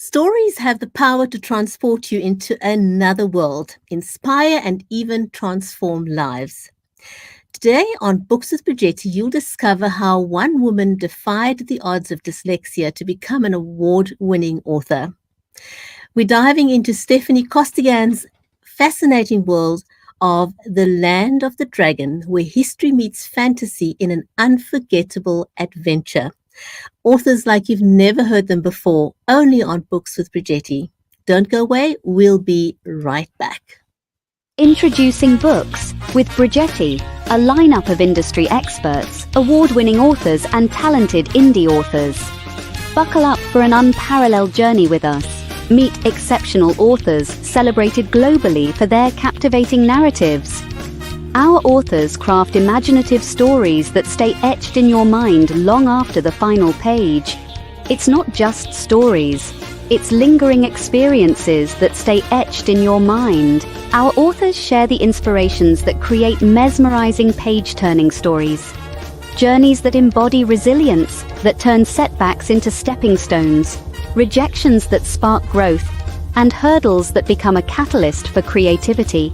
Stories have the power to transport you into another world, inspire and even transform lives. Today on Books with Bridgetti, you'll discover how one woman defied the odds of dyslexia to become an award-winning author. We're diving into Steffanie Costigan's fascinating world of The Land of the Dragon, where history meets fantasy in an unforgettable adventure. Authors like you've never heard them before, only on Books with Bridgetti. Don't go away, we'll be right back. Introducing Books with Bridgetti, a lineup of industry experts, award-winning authors and talented indie authors. Buckle up for an unparalleled journey with us. Meet exceptional authors celebrated globally for their captivating narratives. Our authors craft imaginative stories that stay etched in your mind long after the final page. It's not just stories, it's lingering experiences that stay etched in your mind. Our authors share the inspirations that create mesmerizing page-turning stories. Journeys that embody resilience, that turn setbacks into stepping stones, rejections that spark growth, and hurdles that become a catalyst for creativity.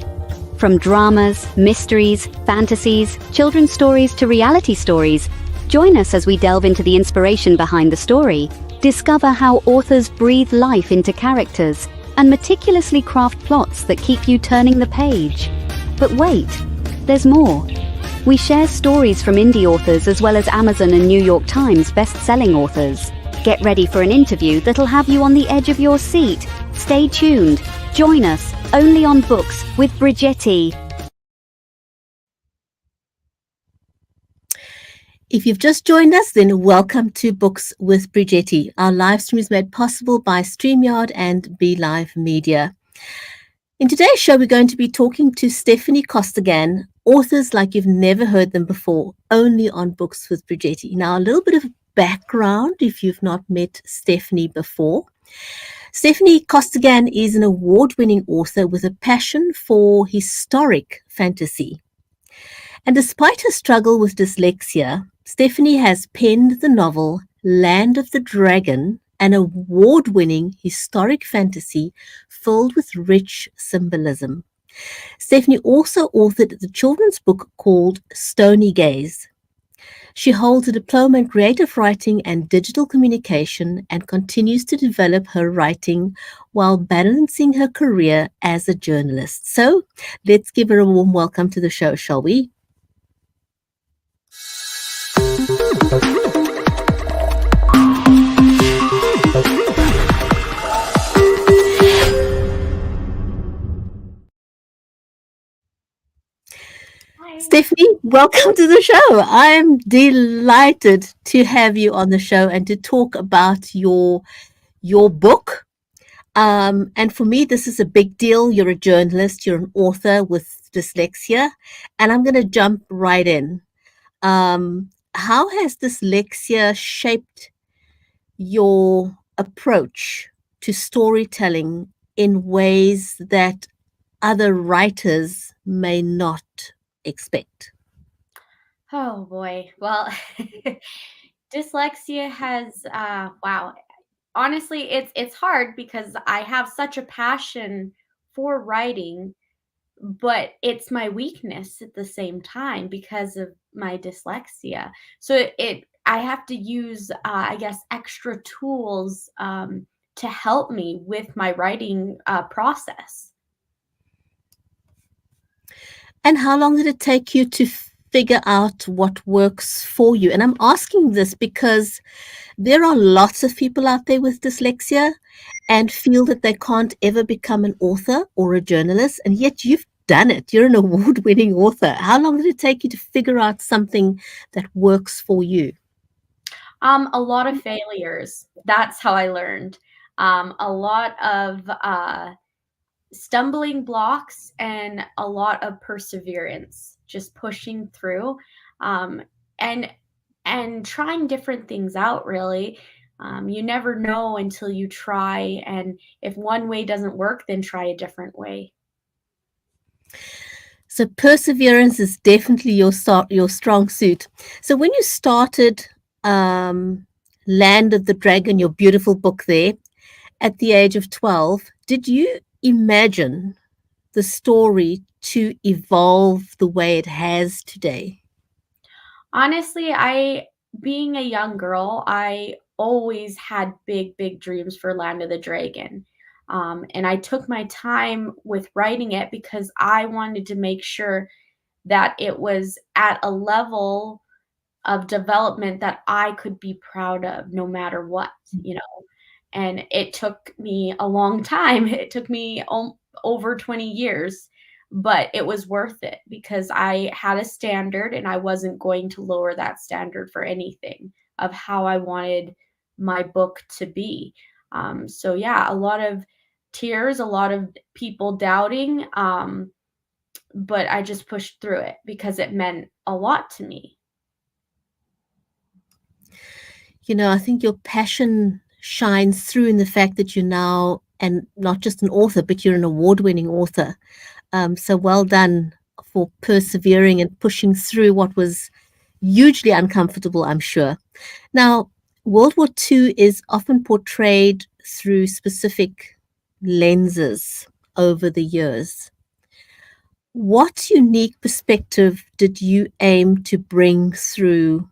From dramas, mysteries, fantasies, children's stories to reality stories, join us as we delve into the inspiration behind the story, discover how authors breathe life into characters, and meticulously craft plots that keep you turning the page. But wait, there's more. We share stories from indie authors as well as Amazon and New York Times best-selling authors. Get ready for an interview that'll have you on the edge of your seat. Stay tuned. Join us only on Books with Bridgetti. If you've just joined us, then welcome to Books with Bridgetti. Our live stream is made possible by StreamYard and Live Media. In today's show, we're going to be talking to Steffanie Costigan, authors like you've never heard them before, only on Books with Bridgetti. Now, a little bit of background if you've not met Steffanie before. Steffanie Costigan is an award-winning author with a passion for historic fantasy. And despite her struggle with dyslexia, Steffanie has penned the novel Land of the Dragon, an award-winning historic fantasy filled with rich symbolism. Steffanie also authored the children's book called Stony Gaze. She holds a diploma in creative writing and digital communication and continues to develop her writing while balancing her career as a journalist. So let's give her a warm welcome to the show, shall we? Steffanie, welcome to the show. I'm delighted to have you on the show and to talk about your book. And for me, this is a big deal. You're a journalist, you're an author with dyslexia, and I'm going to jump right in. How has dyslexia shaped your approach to storytelling in ways that other writers may not expect? Oh boy. Well, dyslexia has wow. Honestly, it's hard because I have such a passion for writing, but it's my weakness at the same time because of my dyslexia. So I have to use I guess extra tools to help me with my writing process. And how long did it take you to figure out what works for you? And I'm asking this because there are lots of people out there with dyslexia and feel that they can't ever become an author or a journalist, and yet you've done it. You're an award-winning author. How long did it take you to figure out something that works for you? A lot of failures. That's how I learned. A lot of stumbling blocks and a lot of perseverance, just pushing through, and trying different things out. Really, you never know until you try, and if one way doesn't work, then try a different way. So perseverance is definitely your strong suit. So when you started Land of the Dragon, your beautiful book there, at the age of 12, did you imagine the story to evolve the way it has today? Honestly, being a young girl, I always had big, big dreams for Land of the Dragon. And I took my time with writing it because I wanted to make sure that it was at a level of development that I could be proud of no matter what, you know? And it took me a long time. It took me over 20 years, but it was worth it because I had a standard and I wasn't going to lower that standard for anything of how I wanted my book to be. So yeah, a lot of tears, a lot of people doubting, but I just pushed through it because it meant a lot to me. I think your passion shines through in the fact that you're now, and not just an author, but you're an award-winning author. So well done for persevering and pushing through what was hugely uncomfortable, I'm sure. Now, World War II is often portrayed through specific lenses over the years. What unique perspective did you aim to bring through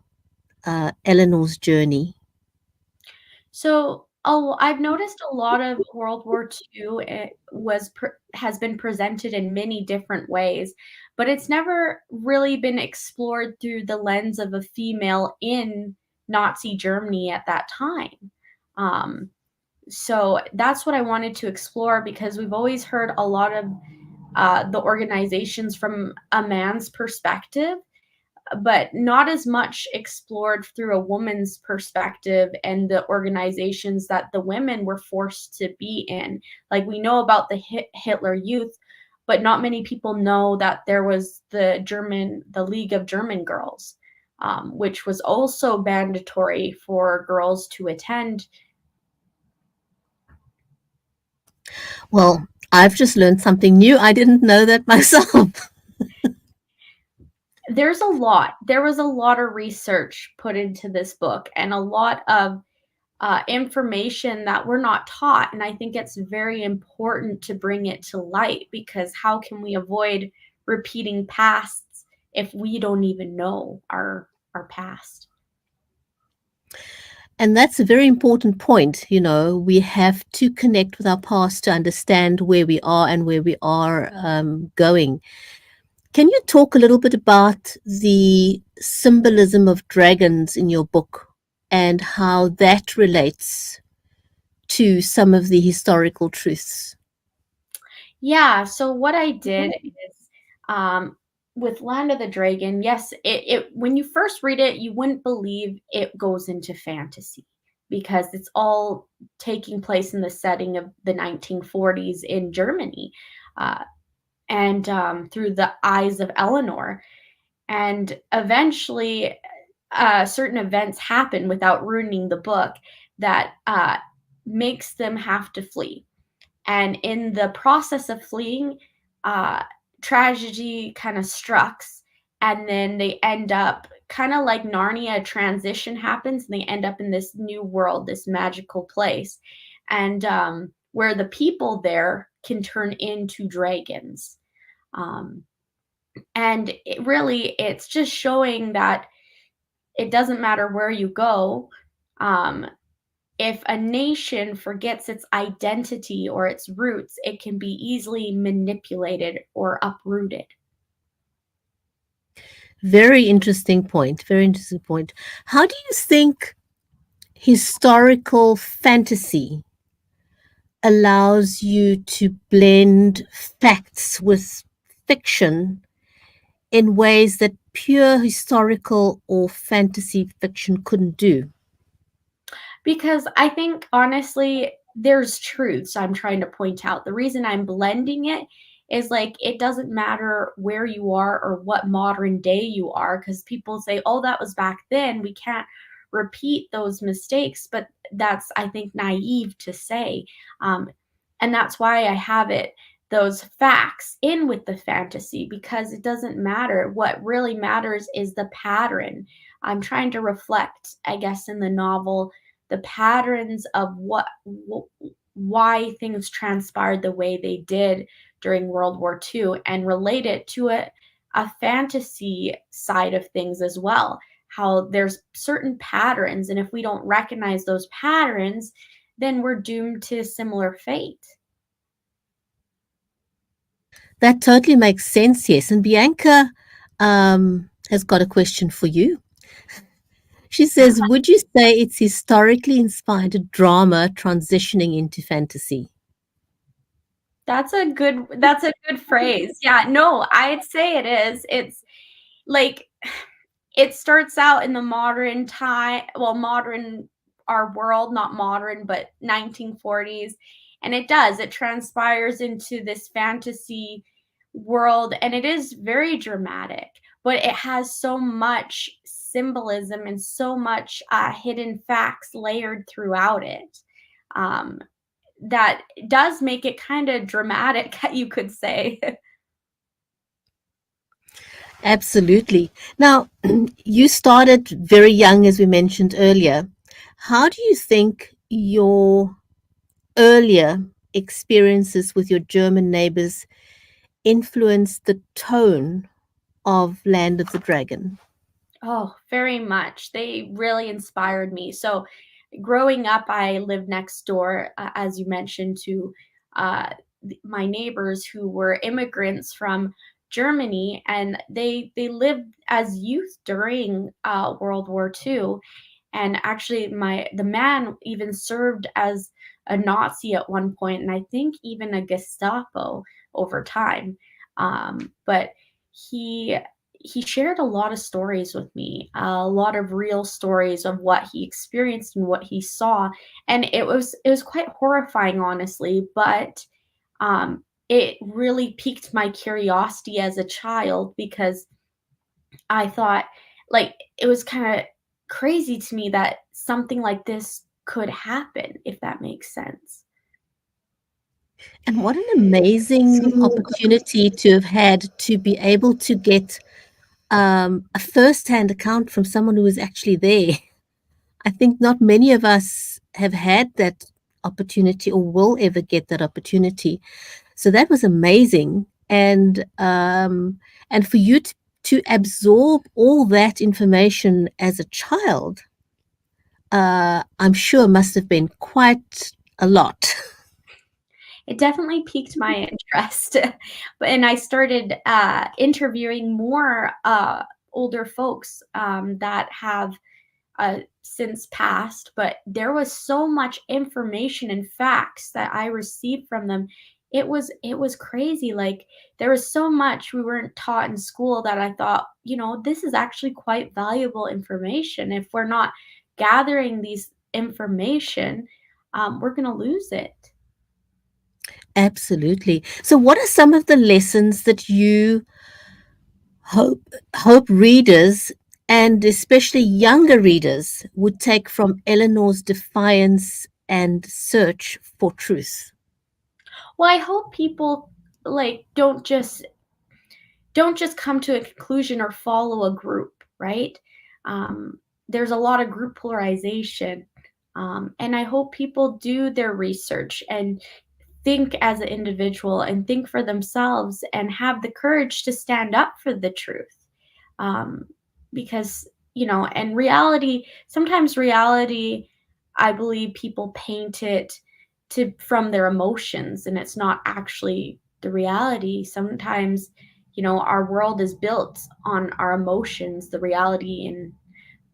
Eleanor's journey? So, I've noticed a lot of World War II has been presented in many different ways, but it's never really been explored through the lens of a female in Nazi Germany at that time. Um, so that's what I wanted to explore because we've always heard a lot of the organizations from a man's perspective, but not as much explored through a woman's perspective and the organizations that the women were forced to be in. Like we know about the Hitler Youth, but not many people know that there was the League of German Girls, which was also mandatory for girls to attend. Well, I've just learned something new. I didn't know that myself. There was a lot of research put into this book and a lot of information that we're not taught. And I think it's very important to bring it to light because how can we avoid repeating pasts if we don't even know our past? And that's a very important point. We have to connect with our past to understand where we are and where we are going. Can you talk a little bit about the symbolism of dragons in your book and how that relates to some of the historical truths? Yeah, so what I did is with Land of the Dragon, yes, it when you first read it, you wouldn't believe it goes into fantasy because it's all taking place in the setting of the 1940s in Germany. Uh, and through the eyes of Eleanor. And eventually, certain events happen without ruining the book that makes them have to flee. And in the process of fleeing, uh, tragedy kind of strikes, and then they end up kind of like Narnia. A transition happens, and they end up in this new world, this magical place, and where the people there can turn into dragons. Um, and it's just showing that it doesn't matter where you go. Um, if a nation forgets its identity or its roots, it can be easily manipulated or uprooted. Very interesting point. Very interesting point. How do you think historical fantasy allows you to blend facts with fiction in ways that pure historical or fantasy fiction couldn't do? Because I think honestly, there's truths I'm trying to point out. The reason I'm blending it is like it doesn't matter where you are or what modern day you are, because people say, oh, that was back then. We can't repeat those mistakes. But that's, I think, naive to say. Um, and that's why I have those facts in with the fantasy, because it doesn't matter. What really matters is the pattern. I'm trying to reflect, I guess, in the novel the patterns of why things transpired the way they did during World War II and relate it to a fantasy side of things as well. How there's certain patterns, and if we don't recognize those patterns, then we're doomed to similar fate. That totally makes sense, yes. And Bianca has got a question for you. She says, would you say it's historically inspired drama transitioning into fantasy? That's a good phrase. Yeah, no, I'd say it is. It's like it starts out in the modern time, well, modern our world, not modern, but 1940s, and it transpires into this fantasy world, and it is very dramatic, but it has so much symbolism and so much hidden facts layered throughout it. Um, that does make it kind of dramatic, you could say. Absolutely. Now, you started very young, as we mentioned earlier. How do you think your earlier experiences with your German neighbors influenced the tone of Land of the Dragon? Oh, very much. They really inspired me. So, growing up, I lived next door, as you mentioned, to uh, my neighbors who were immigrants from Germany, and they lived as youth during World War II. And actually, the man even served as a Nazi at one point, and I think even a Gestapo over time. But he he shared a lot of stories with me, a lot of real stories of what he experienced and what he saw, and it was quite horrifying, honestly. But it really piqued my curiosity as a child because I thought, like, it was kind of crazy to me that something like this could happen, if that makes sense. And what an amazing opportunity to have had to be able to get a first-hand account from someone who was actually there. I think not many of us have had that opportunity or will ever get that opportunity. So that was amazing. And for you to absorb all that information as a child, I'm sure must have been quite a lot. It definitely piqued my interest. But and I started interviewing more older folks that have since passed, but there was so much information and facts that I received from them. It was crazy. Like, there was so much we weren't taught in school that I thought, this is actually quite valuable information. If we're not gathering these information, we're gonna lose it. Absolutely. So what are some of the lessons that you hope hope readers and especially younger readers would take from Eleanor's defiance and search for truth? Well, I hope people like don't just come to a conclusion or follow a group, right? There's a lot of group polarization. And I hope people do their research and think as an individual and think for themselves and have the courage to stand up for the truth. Um, because, and sometimes reality, I believe people paint it from their emotions, and it's not actually the reality. Sometimes, our world is built on our emotions, the reality,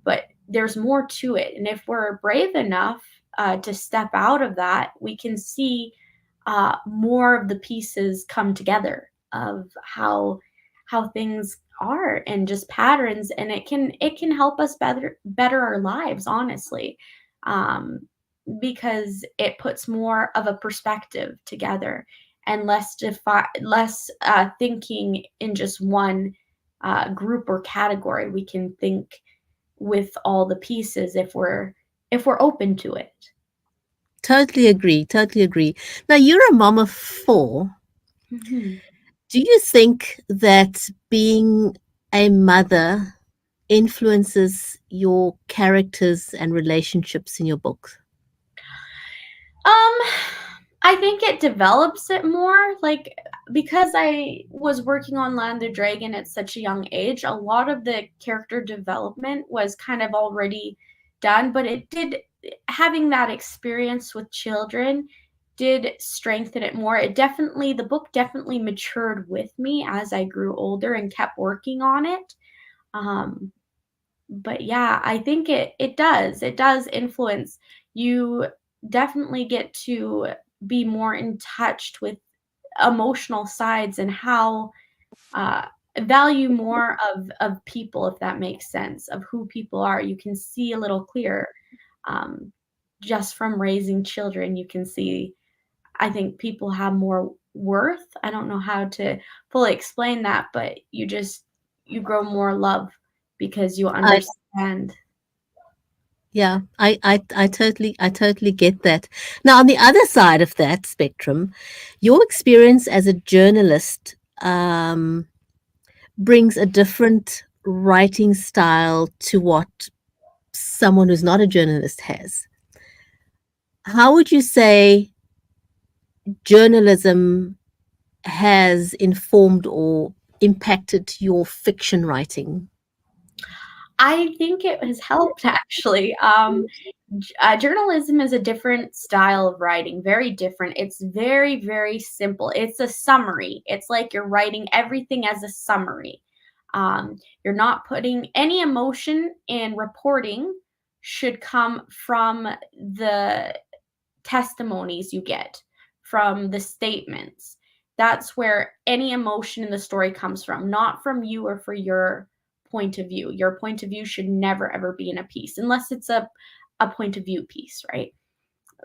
but there's more to it. And if we're brave enough to step out of that, we can see more of the pieces come together of how things are and just patterns, and it can help us better our lives, honestly. um, because it puts more of a perspective together and less thinking in just one group or category. We can think with all the pieces if we're open to it. Totally agree. Totally agree. Now, you're a mom of four. Mhm. Do you think that being a mother influences your characters and relationships in your books? Um, I think it develops it more, like, because I was working on Land of the Dragon at such a young age, a lot of the character development was kind of already done, but it did having that experience with children did strengthen it more. The book definitely matured with me as I grew older and kept working on it. Um, but yeah, I think it does influence. You definitely get to be more in touch with emotional sides and how uh, value more of people, if that makes sense, of who people are. You can see a little clearer. Um, just from raising children, you can see, I think people have more worth. I don't know how to fully explain that, but you grow more love because you I understand. Yeah, I totally get that. Now, on the other side of that spectrum, your experience as a journalist brings a different writing style to what someone who's not a journalist has. How would you say journalism has informed or impacted your fiction writing? I think it has helped actually. Journalism is a different style of writing, very different. It's very, very simple. It's a summary. It's like you're writing everything as a summary. You're not putting any emotion in reporting should come from the testimonies you get, from the statements. That's where any emotion in the story comes from, not from you or for your point of view. Your point of view should never ever be in a piece unless it's a point of view piece, right?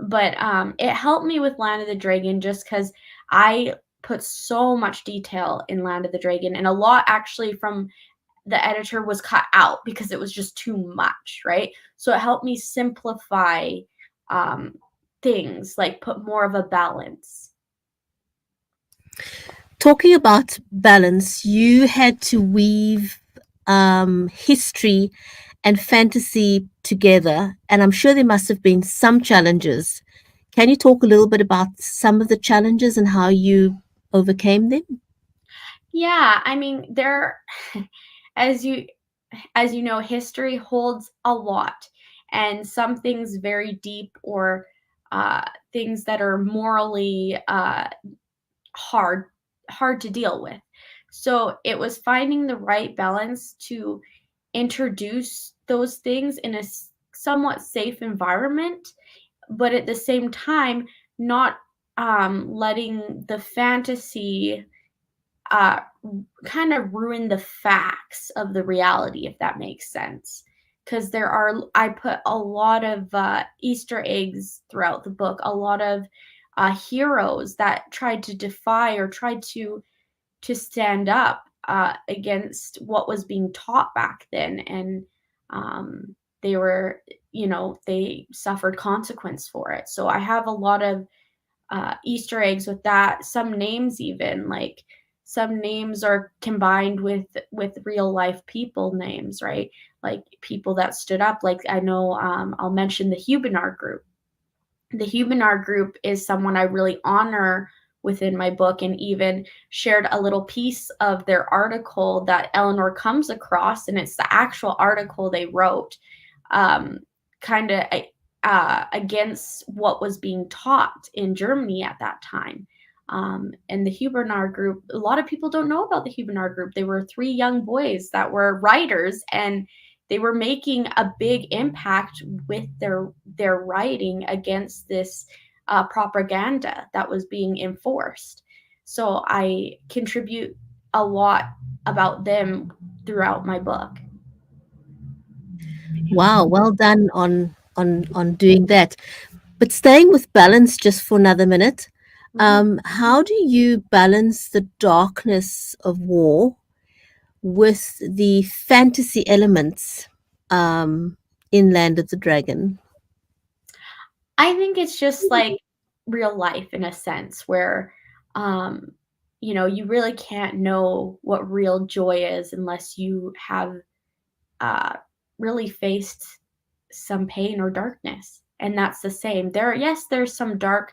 But it helped me with Land of the Dragon just because I put so much detail in Land of the Dragon, and a lot actually from the editor was cut out because it was just too much, right? So it helped me simplify um, things, like put more of a balance. Talking about balance, you had to weave history and fantasy together, and I'm sure there must have been some challenges. Can you talk a little bit about some of the challenges and how you overcame them? Yeah, I mean, there as you know, history holds a lot, and some things very deep or uh, things that are morally hard hard to deal with. So it was finding the right balance to introduce those things in a somewhat safe environment, but at the same time not letting the fantasy uh, kind of ruin the facts of the reality, if that makes sense. Because I put a lot of Easter eggs throughout the book, a lot of heroes that tried to defy or tried to stand up against what was being taught back then, and um, they were, they suffered consequence for it. So I have a lot of Easter eggs with that. Some names, even like some names are combined with real life people names, right? Like people that stood up. Like I know, I'll mention the Huguenot group. The Huguenot group is someone I really honor within my book, and even shared a little piece of their article that Eleanor comes across, and it's the actual article they wrote, um, kind of against what was being taught in Germany at that time. And the Huguenot group, a lot of people don't know about the Huguenot group. They were three young boys that were writers, and they were making a big impact with their writing against this propaganda that was being enforced. So I contribute a lot about them throughout my book. Wow, well done on doing that. But staying with balance just for another minute, Mhm. how do you balance the darkness of war with the fantasy elements um, in Land of the Dragon? I think it's just like real life in a sense where, um, you really can't know what real joy is unless you have uh, really faced some pain or darkness. And that's the same. Yes, there's some dark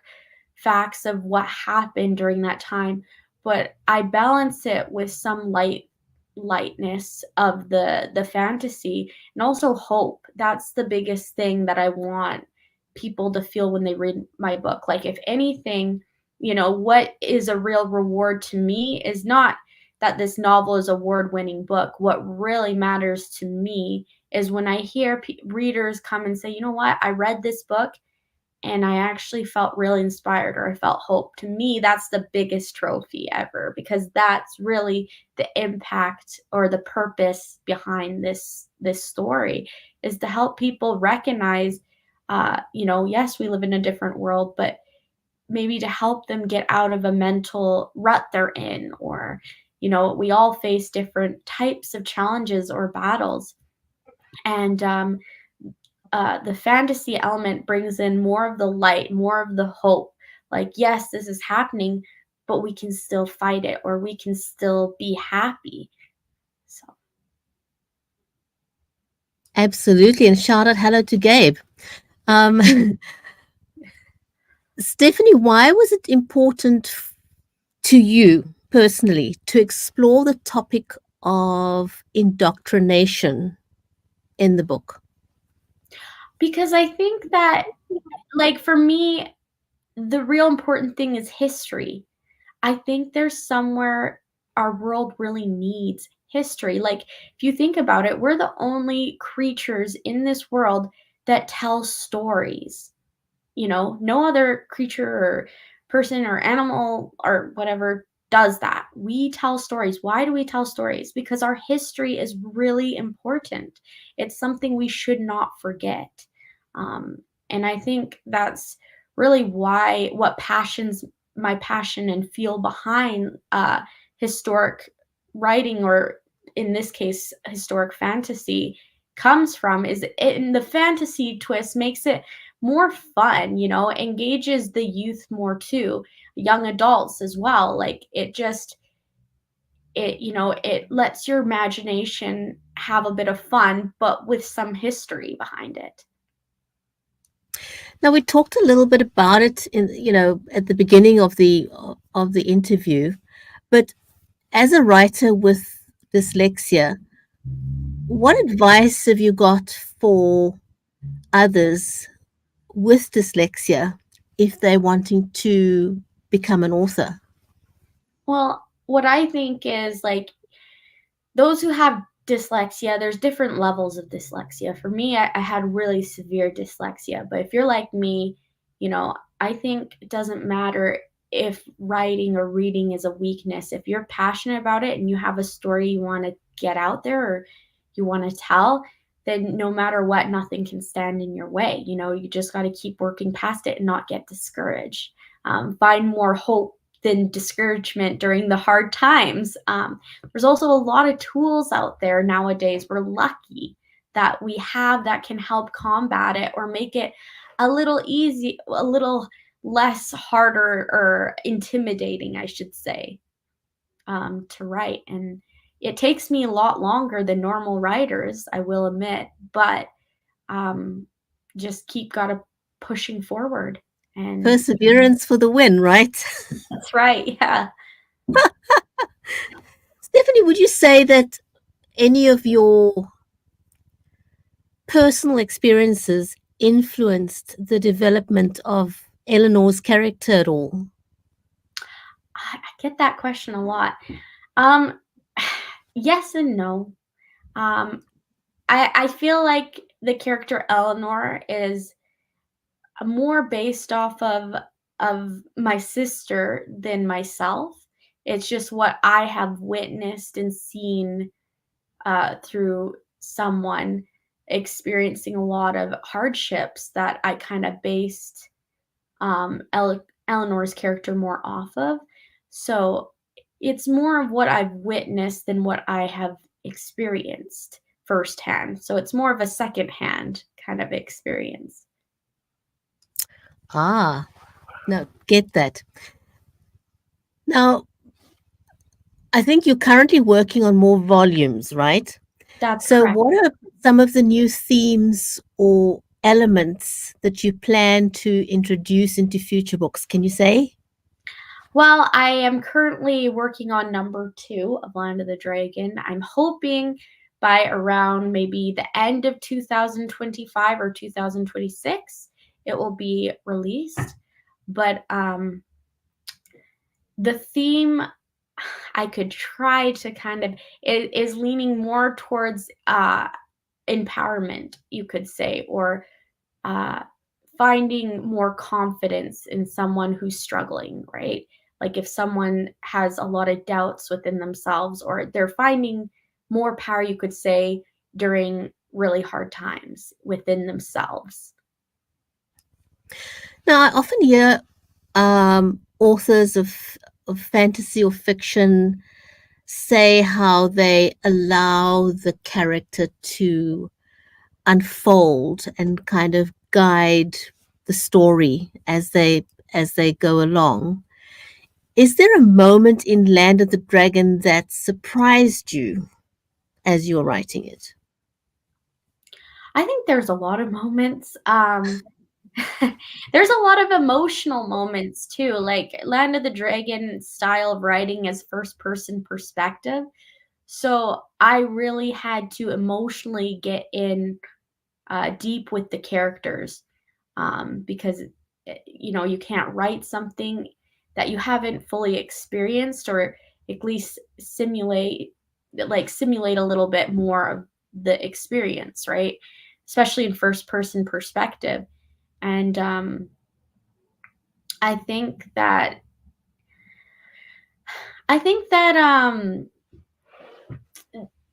facts of what happened during that time, but I balance it with some lightness of the fantasy and also hope. That's the biggest thing that I want people to feel when they read my book. Like, if anything, what is a real reward to me is not that this novel is award-winning book. What really matters to me is when I hear readers come and say, "You know what? I read this book and I actually felt really inspired, or I felt hope." To me, that's the biggest trophy ever, because that's really the impact or the purpose behind this story, is to help people recognize, yes, we live in a different world, but maybe to help them get out of a mental rut they're in, or we all face different types of challenges or battles, and the fantasy element brings in more of the light, more of the hope. Like, yes, this is happening, but we can still fight it, or we can still be happy. So, Absolutely. And shout out hello to Gabe. Um, Steffanie, why was it important to you personally to explore the topic of indoctrination in the book? because I think that, like, for me, the real important thing is history. I think there's somewhere our world really needs history. Like, if you think about it, we're the only creatures in this world that tell stories. No other creature or person or animal or whatever does that. We tell stories. Why do we tell stories? Because our history is really important. It's something we should not forget. Um, and I think that's really what passions my passion and feel behind historic writing, or in this case, historic fantasy, comes from, is in the fantasy twist makes it more fun, engages the youth more too, young adults as well. Like, it lets your imagination have a bit of fun, but with some history behind it. Now, we talked a little bit about it at the beginning of the interview, but as a writer with dyslexia, what advice have you got for others with dyslexia if they're wanting to become an author? Well, what I think is, like, those who have dyslexia, there's different levels of dyslexia. For me, I had really severe dyslexia, but if you're like me, I think it doesn't matter if writing or reading is a weakness. If you're passionate about it and you have a story you want to get out there, or you want to tell, then no matter what, nothing can stand in your way. You just got to keep working past it and not get discouraged. Find more hope than discouragement during the hard times. There's also a lot of tools out there nowadays. We're lucky that we have that can help combat it, or make it a little easy, a little less harder or intimidating, I should say, to write. And it takes me a lot longer than normal writers, I will admit, but just gotta pushing forward. And Perseverance for the win, right? that's right. Yeah. Steffanie, would you say that any of your personal experiences influenced the development of Eleanor's character at all? I get that question a lot. Yes and no. I feel like the character Eleanor is more based off of my sister than myself. It's just what I have witnessed and seen through someone experiencing a lot of hardships, that I kind of based Eleanor's character more off of. So it's more of what I've witnessed than what I have experienced firsthand. So it's more of a secondhand kind of experience. Ah, no, get that. Now, I think you're currently working on more volumes, right? That's So correct. what are some of the new themes or elements that you plan to introduce into future books? Can you say? Well, I am currently working on number 2 of Land of the Dragon. I'm hoping by around maybe the end of 2025 or 2026, it will be released. But the theme I could try to kind of is leaning more towards empowerment, you could say, or uh, finding more confidence in someone who's struggling, right? Like if someone has a lot of doubts within themselves, or they're finding more power, you could say, during really hard times within themselves. Now, I often hear authors of fantasy or fiction say how they allow the character to unfold and kind of guide the story as they go along. Is there a moment in Land of the Dragon that surprised you as you were writing it? I think there's a lot of moments. There's a lot of emotional moments too. Like Land of the Dragon style of writing is first person perspective. So I really had to emotionally get in deep with the characters because you can't write something that you haven't fully experienced, or at least simulate a little bit more of the experience, right? Especially in first person perspective. And I think that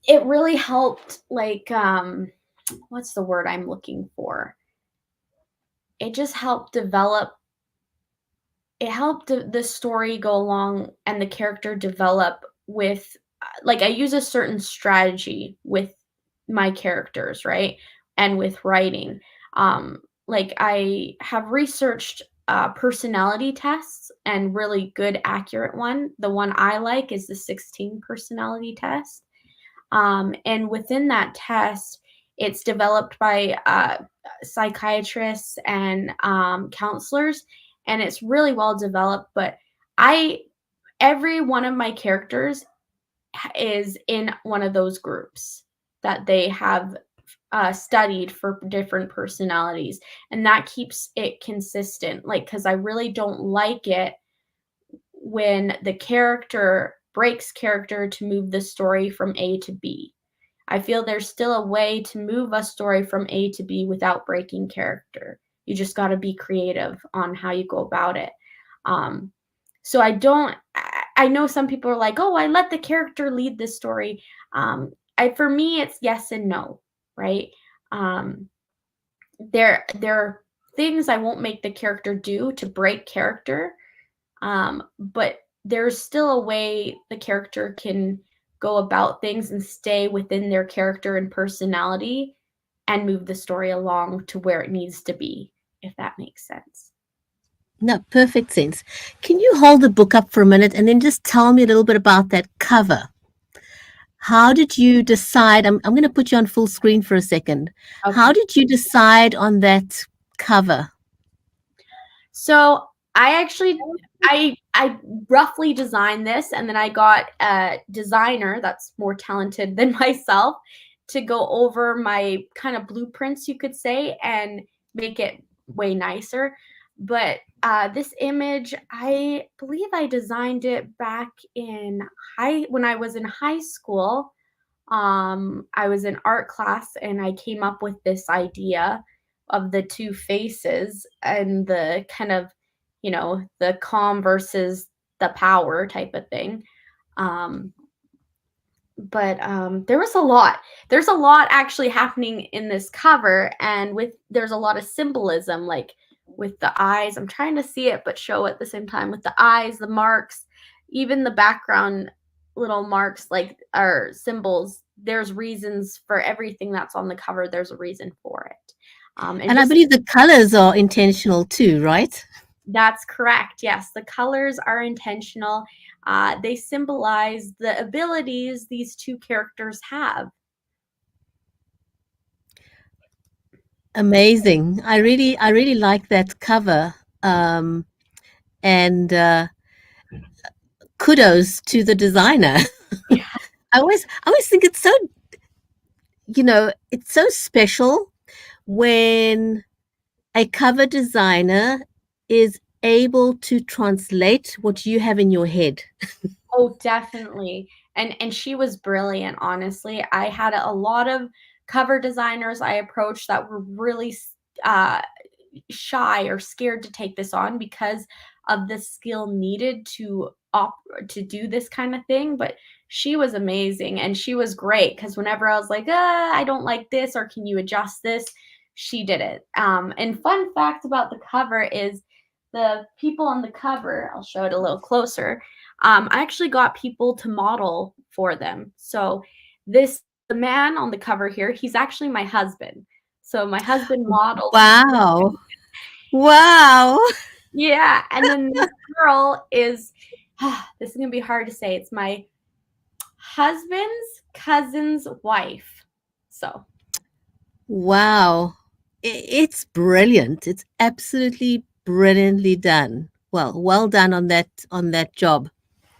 it really helped, like what's the word I'm looking for? It just helped develop it helped the story go along and the character develop with like I use a certain strategy with my characters, right? And with writing. Like I have researched personality tests, and really good accurate one. The one I like is the 16 personality test. And within that test, it's developed by psychiatrists and counselors, and it's really well developed. But I, every one of my characters is in one of those groups that they have studied for different personalities, and that keeps it consistent. Like, because I really don't like it when the character breaks character to move the story from A to B. I feel there's still a way to move a story from A to B without breaking character. You just got to be creative on how you go about it. Um, so I know some people are like, oh, I let the character lead this story. For me, it's yes and no, right? Um, there are things I won't make the character do to break character, but there's still a way the character can go about things and stay within their character and personality and move the story along to where it needs to be, if that makes sense. No, perfect sense. Can you hold the book up for a minute and then just tell me a little bit about that cover? How did you decide? I'm going to put you on full screen for a second. How Okay. did you decide on that cover? So I roughly designed this, and then I got a designer that's more talented than myself to go over my kind of blueprints, you could say, and make it way nicer. But this image, I believe I designed it back in when I was in high school. I was in art class, and I came up with this idea of the two faces and the kind of, the calm versus the power type of thing. Um, but there's a lot actually happening in this cover, and there's a lot of symbolism, like with the eyes. I'm trying to see it but show at the same time, with the eyes, the marks, even the background little marks, like, are symbols. There's reasons for everything that's on the cover. There's a reason for it. And And I just believe the colors are intentional too, right? That's correct. Yes, the colors are intentional. They symbolize the abilities these two characters have. Amazing. I really like that cover. And kudos to the designer. Yeah. I always think it's so, it's so special when a cover designer is able to translate what you have in your head. Oh, definitely. And she was brilliant, honestly. I had a lot of cover designers I approached that were really uh shy or scared to take this on because of the skill needed to do this kind of thing, but she was amazing and she was great because whenever I was like, I don't like this, or can you adjust this, she did it. And fun fact about the cover is the people on the cover, I'll show it a little closer. I actually got people to model for them. So the man on the cover here, he's actually my husband. So my husband modeled. Wow. Wow. Yeah, and then this girl is this is gonna be hard to say. It's my husband's cousin's wife. So Wow. It's brilliant. It's absolutely brilliantly done. Well done on that job.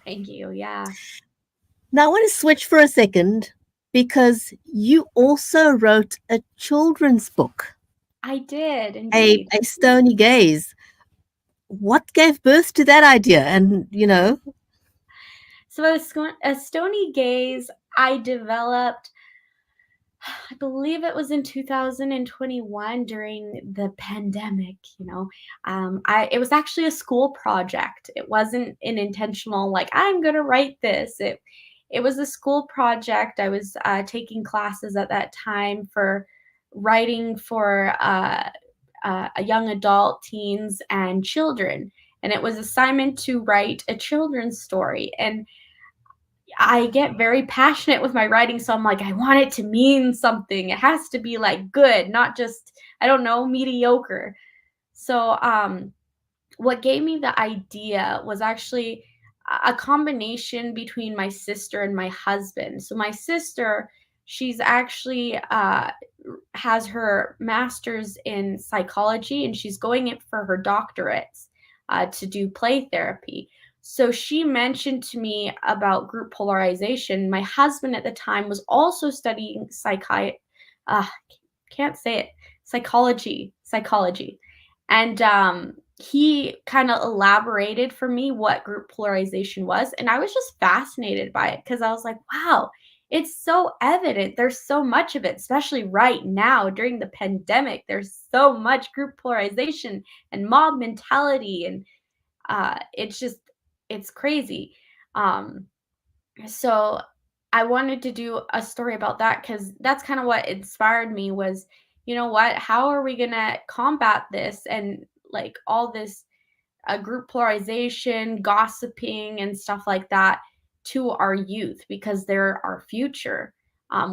thank you. Yeah, Now I want to switch for a second because you also wrote a children's book, I did a, indeed. a stony gaze. What gave birth to that idea? And So a stony gaze I developed, I believe it was in 2021 during the pandemic, you know. I it was actually a school project. It wasn't an intentional like I'm going to write this. It was a school project. I was taking classes at that time for writing for a young adult, teens, and children. And it was assignment to write a children's story. And I get very passionate with my writing, so I'm like, I want it to mean something. It has to be like good, not just, I don't know, mediocre. So, what gave me the idea was actually a combination between my sister and my husband. So, my sister, she's actually has her master's in psychology and she's going in for her doctorates to do play therapy. So she mentioned to me about group polarization. My husband at the time was also studying uh, can't say it, psychology, and he kind of elaborated for me what group polarization was, and I was just fascinated by it because I was like, wow, it's so evident. There's so much of it, especially right now during the pandemic. There's so much group polarization and mob mentality, and it's crazy. Um, so I wanted to do a story about that because that's kind of what inspired me was, you know what, how are we gonna combat this and like all this group polarization, gossiping, and stuff like that to our youth because they're our future.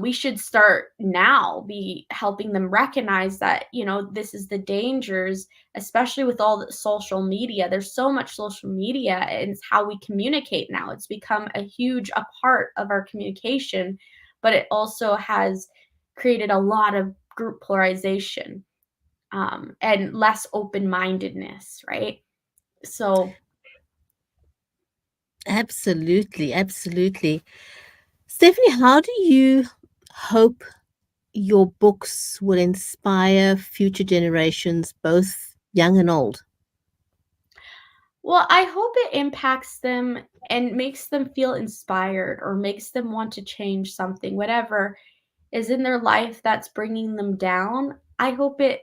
We should start now, be helping them recognize that, you know, this is the dangers, especially with all the social media. There's so much social media and it's how we communicate now. It's become a part of our communication, but it also has created a lot of group polarization and less open mindedness, right? So, absolutely, absolutely. Stephanie, how do you hope your books will inspire future generations, both young and old? well, I hope it impacts them and makes them feel inspired or makes them want to change something, whatever is in their life that's bringing them down. I hope it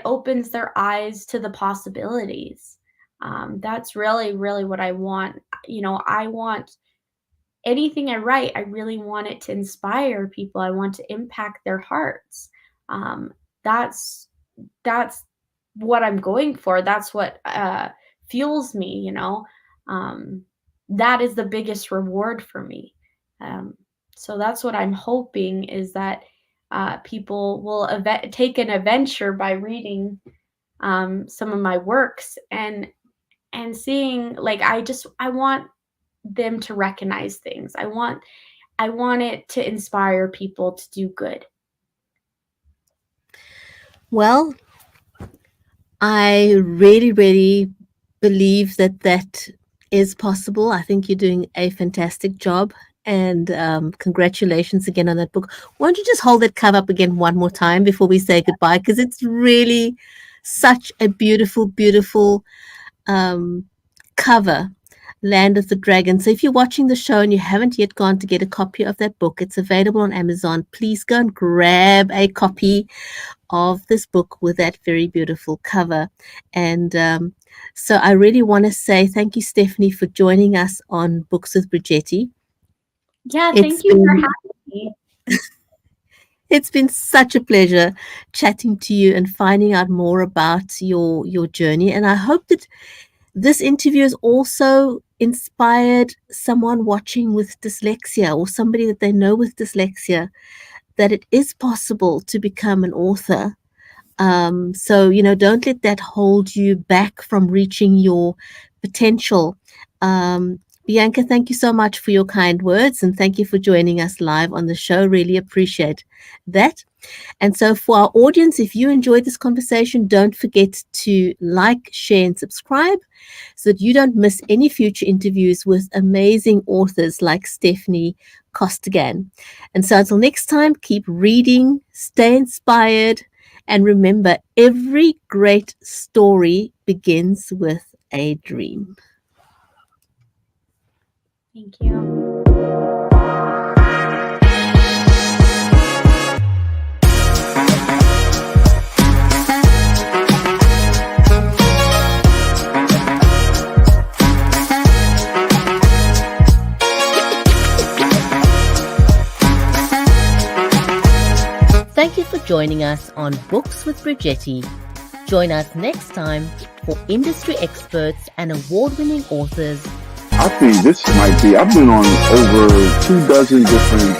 opens their eyes to the possibilities. That's really, really what I want. You know, I want anything I write, I really want it to inspire people. I want to impact their hearts. Um, that's that's what I'm going for. That's what fuels me, you know. Um, that is the biggest reward for me. Um, so that's what I'm hoping is that people will take an adventure by reading some of my works and seeing like I want them to recognize things. I want it to inspire people to do good. Well, I really, really believe that that is possible. I think you're doing a fantastic job. And congratulations again on that book. Why don't you just hold that cover up again one more time before we say goodbye? Because it's really such a beautiful, beautiful um, cover, Land of the Dragon. So if you're watching the show and you haven't yet gone to get a copy of that book, it's available on Amazon. Please go and grab a copy of this book with that very beautiful cover. And so I really want to say thank you, Steffanie, for joining us on Books with Bridgetti. Yeah, It's thank you for been having me. it's been such a pleasure chatting to you and finding out more about your journey. And I hope that this interview has also inspired someone watching with dyslexia or somebody that they know with dyslexia that it is possible to become an author. So, don't let that hold you back from reaching your potential. Bianca, thank you so much for your kind words and thank you for joining us live on the show. Really appreciate that. And so, for our audience, if you enjoyed this conversation, don't forget to like, share, and subscribe so that you don't miss any future interviews with amazing authors like Steffanie Costigan. And so, until next time, keep reading, stay inspired, and remember every great story begins with a dream. Thank you. Thank you for joining us on Books with Bridgetti. Join us next time for industry experts and award-winning authors. I think this might be, I've been on over 24 different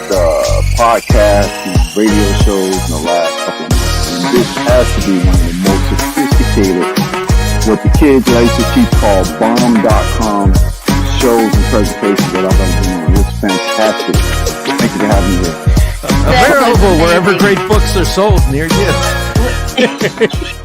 podcasts and radio shows in the last couple of months. And this has to be one of the most sophisticated, what the kids that I used to teach call bomb.com shows and presentations that I've ever been on. It's fantastic. Thank you for having me here. Available wherever great books are sold near you.